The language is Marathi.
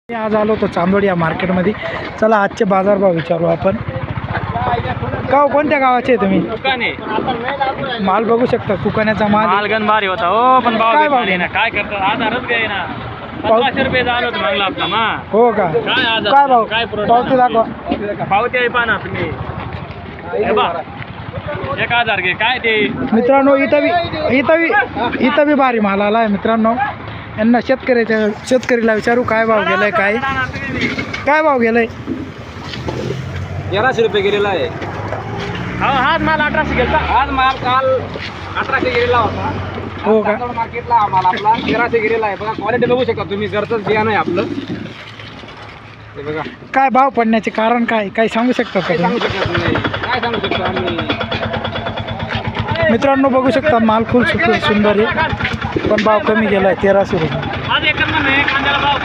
मी आज आलो होतो चांदोड या मार्केटमध्ये. चला आजचे बाजारभाव विचारू आपण. का हो, कोणत्या गावाचे आहे तुम्ही? दुकाने माल बघू शकता, कुकाण्याचा माल. मालगण भारी होता हो, पण भाव काय भाव भेटला नाही ना. काय करतात, आधारच घ्याय ना. 1500 रुपये झालं होतं मागला आपला मा. हो का? काय आधार, काय भाव? काय पुरवठा? पावती दाखवा. पावती आहे पाना तुम्ही. हे बा 1000 घे. काय ते मित्रांनो, इथं बी भारी माल आला आहे मित्रांनो. यांना शेतकरीला विचारू काय भाव गेलाय, काय भाव गेलाय. 1100 रुपये गेलेला आहे. हाच माल 1800 गेला. आज माल काल 1800 गेलेला होता. हो का? मार्केटला माल आपला 1300 गेलेला आहे. बघा क्वालिटी बघू शकता तुम्ही. घरचंच बियाणं आहे आपलं. हे बघा काय भाव पडण्याचे कारण काय काय सांगू शकता का सांगू तुम्ही? शकत नाही. काय सांगू शकतो आम्ही. मित्रांनो बघू शकता माल खूप सुंदर आहे, पण भाव कमी गेलाय 1300 रुपये. आज एकर कांद्याला भाव